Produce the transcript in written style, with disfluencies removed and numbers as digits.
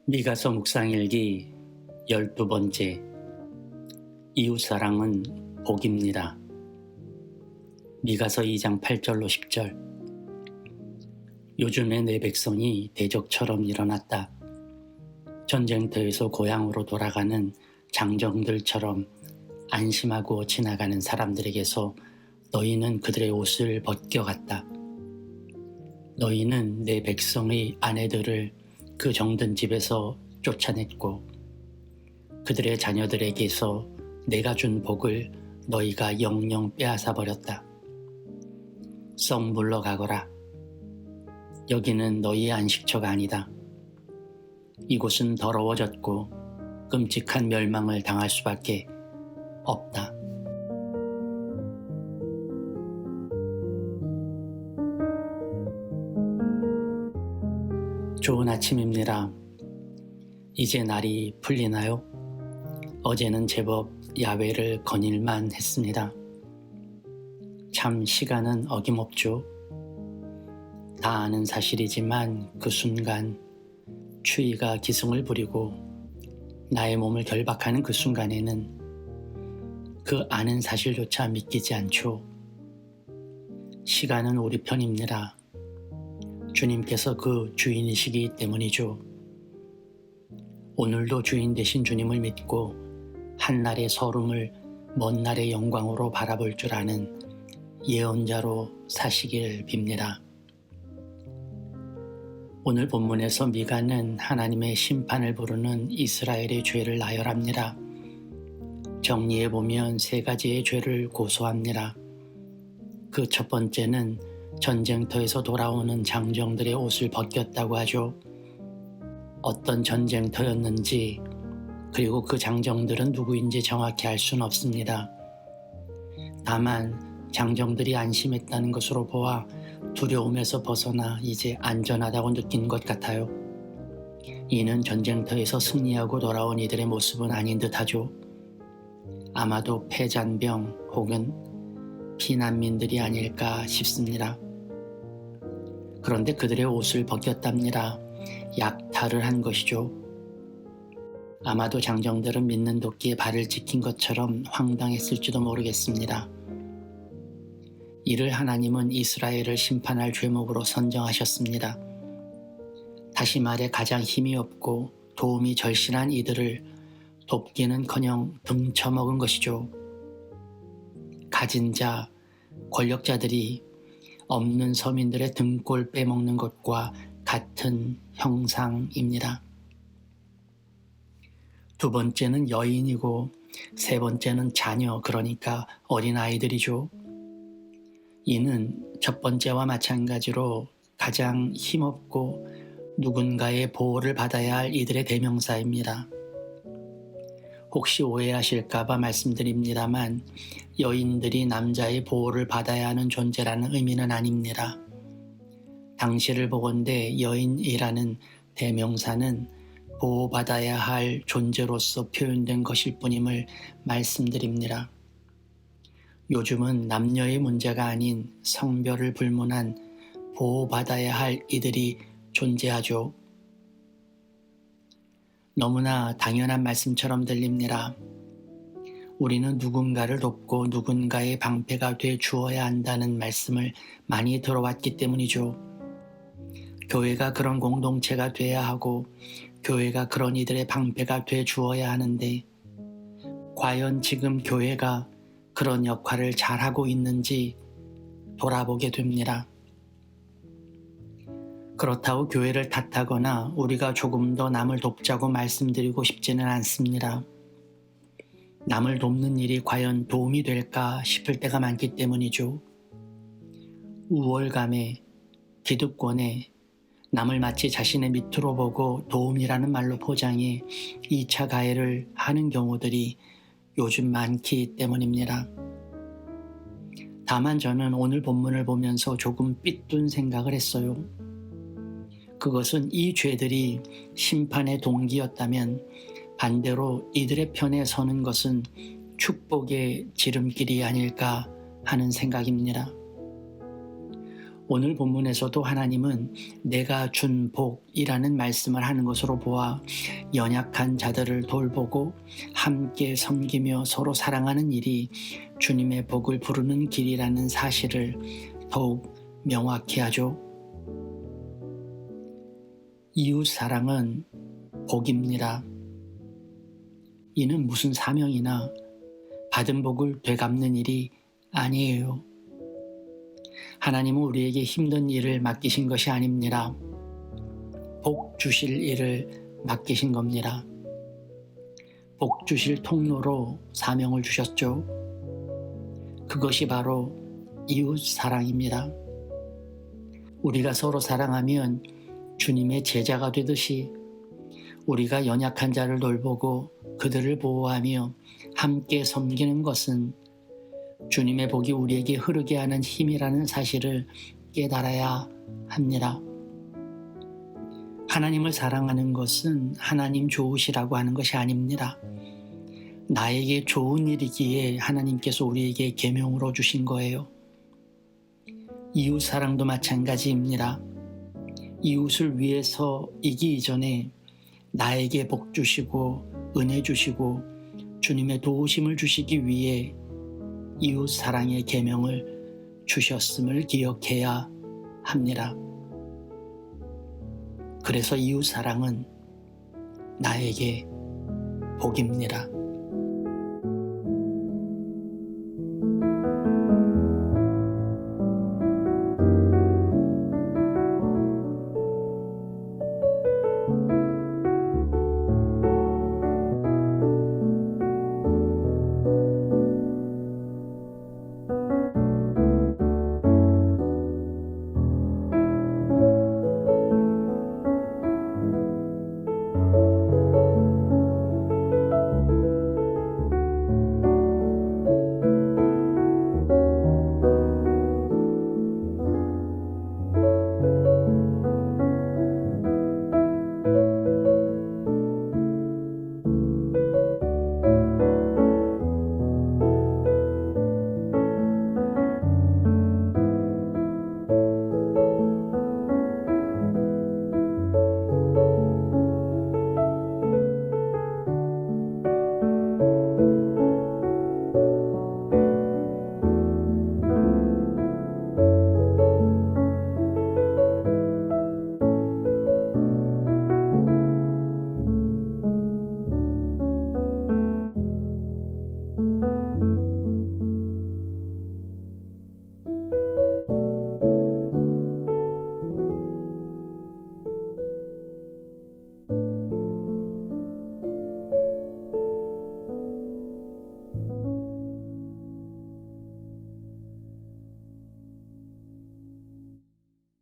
미가서 묵상일기 12번째. 이웃사랑은 복입니다. 미가서 2장 8절로 10절. 요즘에 내 백성이 대적처럼 일어났다. 전쟁터에서 고향으로 돌아가는 장정들처럼 안심하고 지나가는 사람들에게서 너희는 그들의 옷을 벗겨갔다. 너희는 내 백성의 아내들을 그 정든 집에서 쫓아냈고 그들의 자녀들에게서 내가 준 복을 너희가 영영 빼앗아 버렸다. 썩 물러가거라. 여기는 너희의 안식처가 아니다. 이곳은 더러워졌고 끔찍한 멸망을 당할 수밖에 없다. 좋은 아침입니다. 이제 날이 풀리나요? 어제는 제법 야외를 거닐만 했습니다. 참 시간은 어김없죠. 다 아는 사실이지만 그 순간 추위가 기승을 부리고 나의 몸을 결박하는 그 순간에는 그 아는 사실조차 믿기지 않죠. 시간은 우리 편입니다. 주님께서 그 주인이시기 때문이죠. 오늘도 주인 되신 주님을 믿고 한날의 서름을 먼 날의 영광으로 바라볼 줄 아는 예언자로 사시길 빕니다. 오늘 본문에서 미가는 하나님의 심판을 부르는 이스라엘의 죄를 나열합니다. 정리해보면 세 가지의 죄를 고소합니다. 그 첫 번째는 전쟁터에서 돌아오는 장정들의 옷을 벗겼다고 하죠. 어떤 전쟁터였는지 그리고 그 장정들은 누구인지 정확히 알 수는 없습니다. 다만 장정들이 안심했다는 것으로 보아 두려움에서 벗어나 이제 안전하다고 느낀 것 같아요. 이는 전쟁터에서 승리하고 돌아온 이들의 모습은 아닌 듯하죠. 아마도 폐잔병 혹은 피난민들이 아닐까 싶습니다. 그런데 그들의 옷을 벗겼답니다. 약탈을 한 것이죠. 아마도 장정들은 믿는 도끼에 발을 찍힌 것처럼 황당했을지도 모르겠습니다. 이를 하나님은 이스라엘을 심판할 죄목으로 선정하셨습니다. 다시 말해 가장 힘이 없고 도움이 절실한 이들을 돕기는커녕 등쳐먹은 것이죠. 가진 자, 권력자들이 없는 서민들의 등골 빼먹는 것과 같은 형상입니다. 두 번째는 여인이고 세 번째는 자녀, 그러니까 어린아이들이죠. 이는 첫 번째와 마찬가지로 가장 힘없고 누군가의 보호를 받아야 할 이들의 대명사입니다. 혹시 오해하실까봐 말씀드립니다만 여인들이 남자의 보호를 받아야 하는 존재라는 의미는 아닙니다. 당시를 보건대 여인이라는 대명사는 보호받아야 할 존재로서 표현된 것일 뿐임을 말씀드립니다. 요즘은 남녀의 문제가 아닌 성별을 불문한 보호받아야 할 이들이 존재하죠. 너무나 당연한 말씀처럼 들립니다. 우리는 누군가를 돕고 누군가의 방패가 돼 주어야 한다는 말씀을 많이 들어왔기 때문이죠. 교회가 그런 공동체가 돼야 하고 교회가 그런 이들의 방패가 돼 주어야 하는데 과연 지금 교회가 그런 역할을 잘하고 있는지 돌아보게 됩니다. 그렇다고 교회를 탓하거나 우리가 조금 더 남을 돕자고 말씀드리고 싶지는 않습니다. 남을 돕는 일이 과연 도움이 될까 싶을 때가 많기 때문이죠. 우월감에, 기득권에, 남을 마치 자신의 밑으로 보고 도움이라는 말로 포장해 2차 가해를 하는 경우들이 요즘 많기 때문입니다. 다만 저는 오늘 본문을 보면서 조금 삐뚤 생각을 했어요. 그것은 이 죄들이 심판의 동기였다면 반대로 이들의 편에 서는 것은 축복의 지름길이 아닐까 하는 생각입니다. 오늘 본문에서도 하나님은 내가 준 복이라는 말씀을 하는 것으로 보아 연약한 자들을 돌보고 함께 섬기며 서로 사랑하는 일이 주님의 복을 부르는 길이라는 사실을 더욱 명확히 하죠. 이웃 사랑은 복입니다. 이는 무슨 사명이나 받은 복을 되갚는 일이 아니에요. 하나님은 우리에게 힘든 일을 맡기신 것이 아닙니다. 복 주실 일을 맡기신 겁니다. 복 주실 통로로 사명을 주셨죠. 그것이 바로 이웃 사랑입니다. 우리가 서로 사랑하면 주님의 제자가 되듯이 우리가 연약한 자를 돌보고 그들을 보호하며 함께 섬기는 것은 주님의 복이 우리에게 흐르게 하는 힘이라는 사실을 깨달아야 합니다. 하나님을 사랑하는 것은 하나님 좋으시라고 하는 것이 아닙니다. 나에게 좋은 일이기에 하나님께서 우리에게 계명으로 주신 거예요. 이웃 사랑도 마찬가지입니다. 이웃을 위해서이기 이전에 나에게 복 주시고 은혜 주시고 주님의 도우심을 주시기 위해 이웃 사랑의 계명을 주셨음을 기억해야 합니다. 그래서 이웃 사랑은 나에게 복입니다.